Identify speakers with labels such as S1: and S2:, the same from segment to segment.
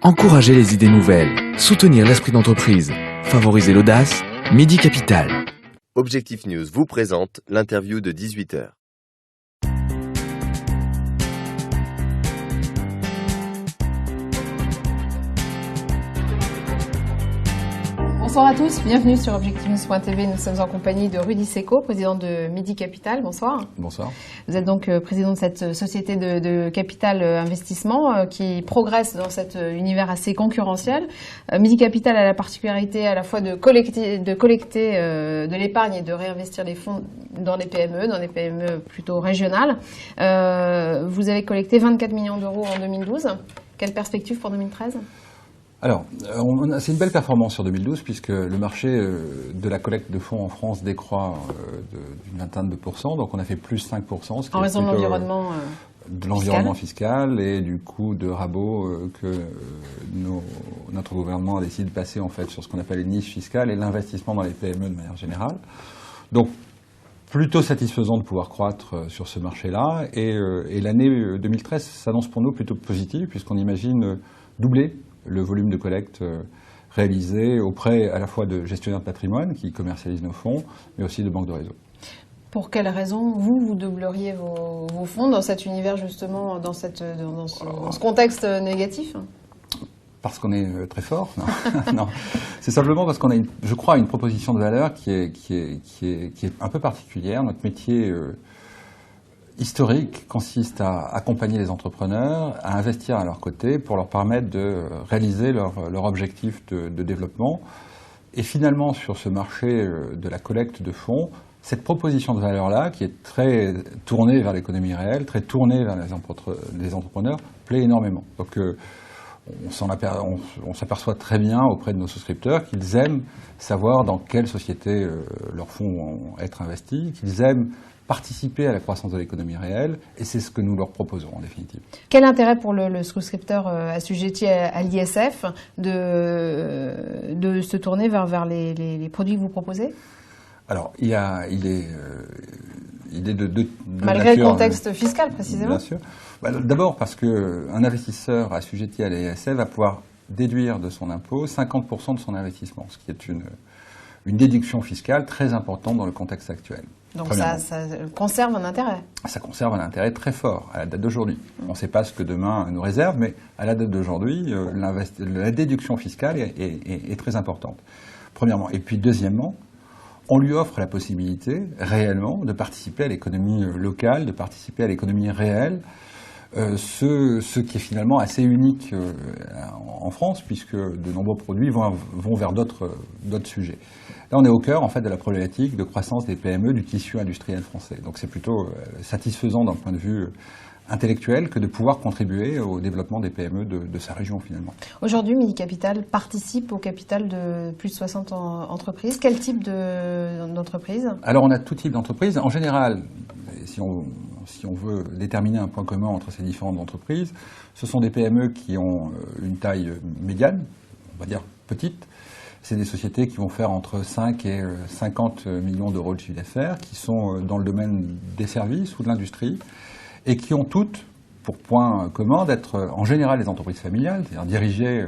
S1: Encourager les idées nouvelles, soutenir l'esprit d'entreprise, favoriser l'audace, Midi Capital.
S2: Objectif News vous présente l'interview de 18h.
S3: Bonsoir à tous, bienvenue sur objectivenews.tv. Nous sommes en compagnie de Rudy Seco, président de Midi Capital. Bonsoir.
S4: Bonsoir.
S3: Vous êtes donc président de cette société de capital investissement qui progresse dans cet univers assez concurrentiel. Midi Capital a la particularité à la fois de collecter de l'épargne et de réinvestir les fonds dans les PME plutôt régionales. Vous avez collecté 24 millions d'euros en 2012. Quelle perspective pour 2013 ?
S4: Alors, c'est une belle performance sur 2012 puisque le marché de la collecte de fonds en France décroît d'une vingtaine de pourcents, donc on a fait plus 5%. Ce qui
S3: en raison de l'environnement
S4: fiscal et du coup de rabot que notre gouvernement a décidé de passer en fait sur ce qu'on appelle les niches fiscales et l'investissement dans les PME de manière générale. Donc, plutôt satisfaisant de pouvoir croître sur ce marché-là et l'année 2013 s'annonce pour nous plutôt positive puisqu'on imagine doubler le volume de collecte réalisé auprès à la fois de gestionnaires de patrimoine qui commercialisent nos fonds, mais aussi de banques de réseau.
S3: Pour quelles raisons vous doubleriez vos fonds dans cet univers justement, dans ce contexte négatif ?
S4: Parce qu'on est très fort, non. Non. C'est simplement parce qu'on a, je crois, une proposition de valeur qui est un peu particulière. Notre métier historique consiste à accompagner les entrepreneurs, à investir à leur côté pour leur permettre de réaliser leur objectif de développement. Et finalement, sur ce marché de la collecte de fonds, cette proposition de valeur-là, qui est très tournée vers l'économie réelle, très tournée vers les entrepreneurs, plaît énormément. Donc, on s'aperçoit très bien auprès de nos souscripteurs qu'ils aiment savoir dans quelle société leurs fonds vont être investis, qu'ils aiment participer à la croissance de l'économie réelle, et c'est ce que nous leur proposons en définitive.
S3: Quel intérêt pour le souscripteur assujetti à l'ISF de se tourner vers les produits que vous proposez ?
S4: Alors, il est de
S3: malgré
S4: nature,
S3: le contexte fiscal, précisément.
S4: Bien sûr. D'abord parce qu'un investisseur assujetti à l'ISF va pouvoir déduire de son impôt 50% de son investissement, ce qui est une déduction fiscale très importante dans le contexte actuel.
S3: Donc ça conserve un intérêt. Ça
S4: conserve un intérêt très fort à la date d'aujourd'hui. On ne sait pas ce que demain nous réserve, mais à la date d'aujourd'hui, la déduction fiscale est très importante. Premièrement. Et puis deuxièmement, on lui offre la possibilité réellement de participer à l'économie locale, de participer à l'économie réelle, ce qui est finalement assez unique en France, puisque de nombreux produits vont vers d'autres sujets. Là, on est au cœur en fait de la problématique de croissance des PME, du tissu industriel français. Donc c'est plutôt satisfaisant d'un point de vue intellectuel que de pouvoir contribuer au développement des PME de sa région finalement. Aujourd'hui,
S3: Midi Capital participe au capital de plus de 60 entreprises. Quel type d'entreprise ?
S4: Alors on a tout type d'entreprise. En général, si on veut déterminer un point commun entre ces différentes entreprises, ce sont des PME qui ont une taille médiane, on va dire petite. C'est des sociétés qui vont faire entre 5 et 50 millions d'euros de chiffre d'affaires, qui sont dans le domaine des services ou de l'industrie, et qui ont toutes pour point commun d'être en général des entreprises familiales, c'est-à-dire dirigées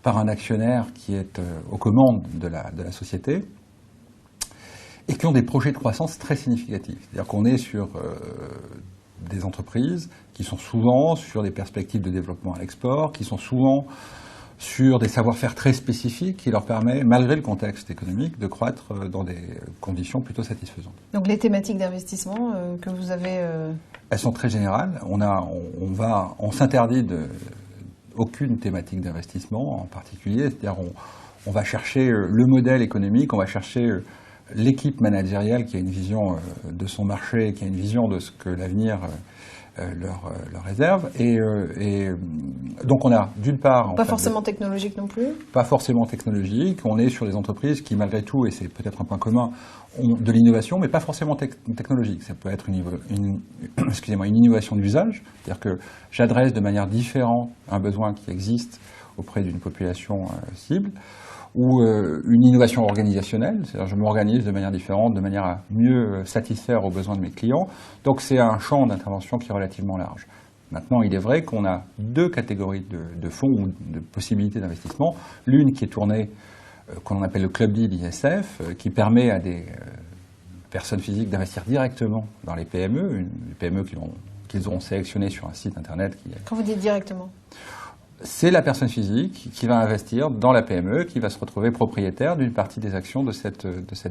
S4: par un actionnaire qui est aux commandes de la société, et qui ont des projets de croissance très significatifs. C'est-à-dire qu'on est sur des entreprises qui sont souvent sur des perspectives de développement à l'export, qui sont souvent sur des savoir-faire très spécifiques qui leur permet, malgré le contexte économique, de croître dans des conditions plutôt satisfaisantes.
S3: Donc les thématiques d'investissement que vous avez...
S4: Elles sont très générales. On s'interdit aucune thématique d'investissement en particulier. C'est-à-dire on va chercher le modèle économique, on va chercher l'équipe managériale qui a une vision de son marché, qui a une vision de ce que l'avenir leur réserve. Et donc on a d'une part...
S3: Pas forcément technologique non plus ?
S4: Pas forcément technologique. On est sur des entreprises qui malgré tout, et c'est peut-être un point commun, ont de l'innovation, mais pas forcément technologique. Ça peut être une innovation d'usage, c'est-à-dire que j'adresse de manière différente un besoin qui existe auprès d'une population cible, ou une innovation organisationnelle, c'est-à-dire je m'organise de manière différente, de manière à mieux satisfaire aux besoins de mes clients. Donc c'est un champ d'intervention qui est relativement large. Maintenant, il est vrai qu'on a deux catégories de fonds ou de possibilités d'investissement. L'une qui est tournée, qu'on appelle le Club Deal ISF, qui permet à des personnes physiques d'investir directement dans les PME, les PME qu'ils auront sélectionnées sur un site internet.
S3: Quand vous dites directement?
S4: C'est la personne physique qui va investir dans la PME, qui va se retrouver propriétaire d'une partie des actions de cette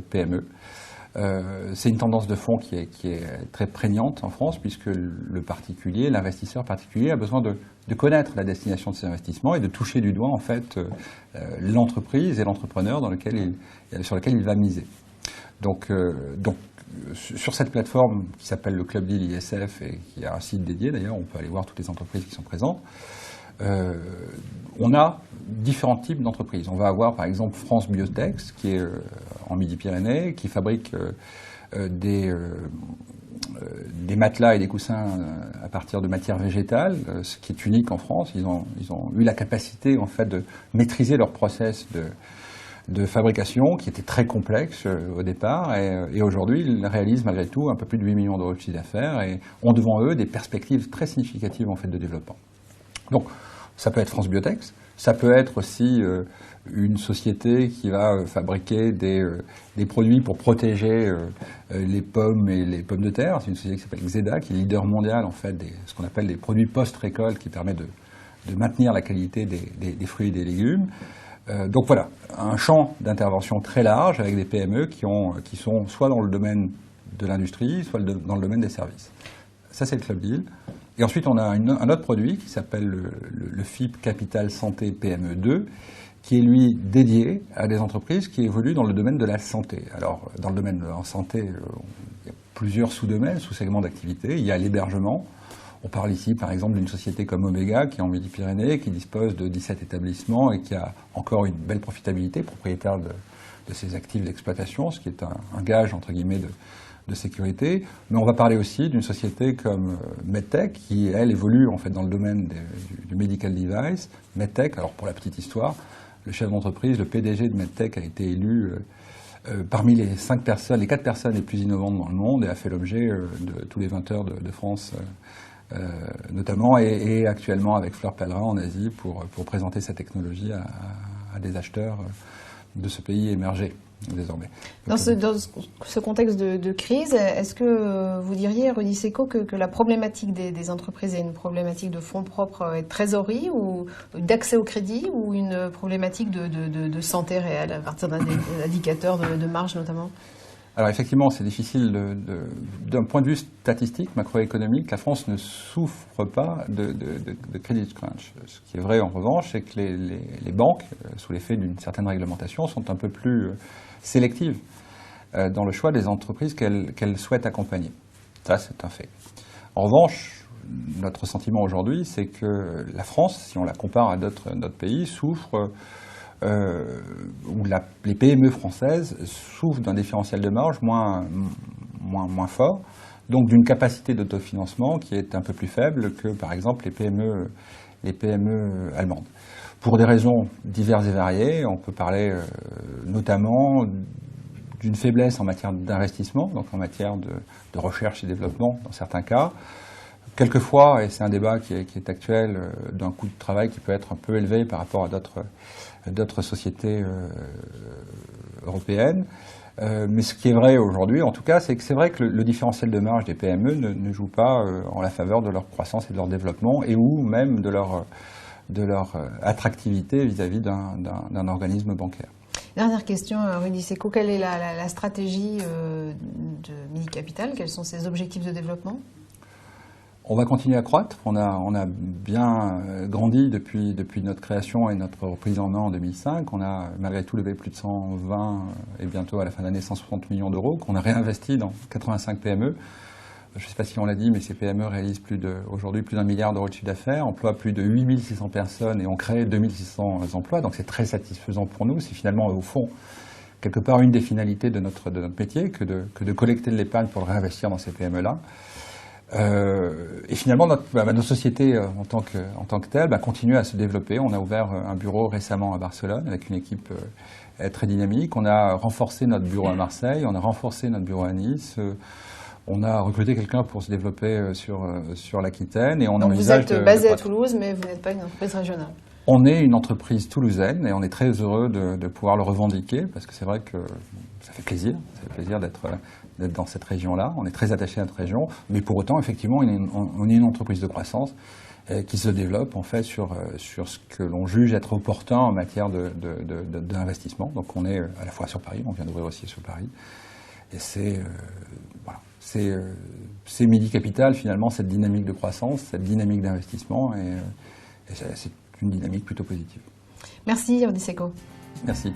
S4: PME. C'est une tendance de fond qui est très prégnante en France, puisque le particulier, l'investisseur particulier, a besoin de connaître la destination de ses investissements et de toucher du doigt en fait l'entreprise et l'entrepreneur sur lequel il va miser. Donc, sur cette plateforme qui s'appelle le Club Deal ISF et qui a un site dédié d'ailleurs, on peut aller voir toutes les entreprises qui sont présentes. On a différents types d'entreprises. On va avoir par exemple France Biotex, qui est en Midi-Pyrénées, qui fabrique des matelas et des coussins à partir de matières végétales, ce qui est unique en France. Ils ont eu la capacité en fait de maîtriser leur process de fabrication, qui était très complexe au départ, et aujourd'hui, ils réalisent malgré tout un peu plus de 8 millions d'euros de chiffre d'affaires et ont devant eux des perspectives très significatives en fait de développement. Donc, ça peut être France Biotex, ça peut être aussi une société qui va fabriquer des produits pour protéger les pommes et les pommes de terre. C'est une société qui s'appelle Xeda, qui est leader mondial en fait ce qu'on appelle des produits post-récolte, qui permet de maintenir la qualité des fruits et des légumes. Donc voilà, un champ d'intervention très large avec des PME qui sont soit dans le domaine de l'industrie, soit dans le domaine des services. Ça, c'est le Club Deal. Et ensuite, on a un autre produit qui s'appelle le FIP Capital Santé PME 2, qui est lui dédié à des entreprises qui évoluent dans le domaine de la santé. Alors, dans le domaine de la santé, il y a plusieurs sous-domaines, sous-segments d'activité. Il y a l'hébergement. On parle ici, par exemple, d'une société comme Omega, qui est en Midi-Pyrénées, qui dispose de 17 établissements et qui a encore une belle profitabilité, propriétaire de ses actifs d'exploitation, ce qui est un gage, entre guillemets, de sécurité. Mais on va parler aussi d'une société comme MedTech, qui, elle, évolue en fait dans le domaine du medical device. MedTech, alors pour la petite histoire, le chef d'entreprise, le PDG de MedTech a été élu parmi les 4 personnes les plus innovantes dans le monde et a fait l'objet de tous les 20 heures de France notamment, et actuellement avec Fleur Pellerin en Asie pour présenter sa technologie à des acheteurs de ce pays émergé désormais.
S3: Dans ce contexte de crise, est-ce que vous diriez, Rudy Seco, que la problématique des entreprises est une problématique de fonds propres et de trésorerie, ou d'accès au crédit, ou une problématique de santé réelle, à partir d'un indicateur de marge notamment?
S4: Alors effectivement, c'est difficile d'un point de vue statistique, macroéconomique, la France ne souffre pas de credit crunch. Ce qui est vrai en revanche, c'est que les banques, sous l'effet d'une certaine réglementation, sont un peu plus sélectives dans le choix des entreprises qu'elles souhaitent accompagner. Ça, c'est un fait. En revanche, notre sentiment aujourd'hui, c'est que la France, si on la compare à d'autres pays, souffre où les PME françaises souffrent d'un différentiel de marge moins fort, donc d'une capacité d'autofinancement qui est un peu plus faible que, par exemple, les PME allemandes. Pour des raisons diverses et variées, on peut parler notamment d'une faiblesse en matière d'investissement, donc en matière de recherche et développement dans certains cas. Quelquefois, et c'est un débat qui est actuel, d'un coût de travail qui peut être un peu élevé par rapport à d'autres sociétés européennes. Mais ce qui est vrai aujourd'hui, en tout cas, c'est que c'est vrai que le différentiel de marge des PME ne joue pas en la faveur de leur croissance et de leur développement, et ou même de leur attractivité vis-à-vis d'un organisme bancaire.
S3: Dernière question, Rudy Seco, quelle est la stratégie de Midi Capital? Quels sont ses objectifs de développement?
S4: On va continuer à croître. On a bien grandi depuis notre création et notre reprise en main en 2005. On a malgré tout levé plus de 120 et bientôt à la fin de l'année 160 millions d'euros qu'on a réinvesti dans 85 PME. Je ne sais pas si on l'a dit, mais ces PME réalisent aujourd'hui plus d'1 milliard d'euros de chiffre d'affaires, emploient plus de 8600 personnes et ont créé 2600 emplois. Donc c'est très satisfaisant pour nous. C'est finalement au fond quelque part une des finalités de notre métier que de collecter de l'épargne pour le réinvestir dans ces PME-là. Et finalement, notre société en tant que telle continue à se développer. On a ouvert un bureau récemment à Barcelone avec une équipe très dynamique. On a renforcé notre bureau à Marseille, on a renforcé notre bureau à Nice. On a recruté quelqu'un pour se développer sur l'Aquitaine et on
S3: Donc vous
S4: envisage
S3: êtes basé à Toulouse, mais vous n'êtes pas une entreprise régionale.
S4: On est une entreprise toulousaine et on est très heureux de pouvoir le revendiquer parce que c'est vrai que ça fait plaisir d'être dans cette région-là. On est très attaché à notre région, mais pour autant, effectivement, on est une entreprise de croissance qui se développe en fait sur ce que l'on juge être opportun en matière d'investissement. Donc on est à la fois sur Paris, on vient d'ouvrir aussi sur Paris, et c'est Midi Capital finalement, cette dynamique de croissance, cette dynamique d'investissement, et c'est une dynamique plutôt positive.
S3: Merci Jordi Secco.
S4: Merci.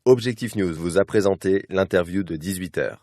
S2: Objectif News vous a présenté l'interview de 18h.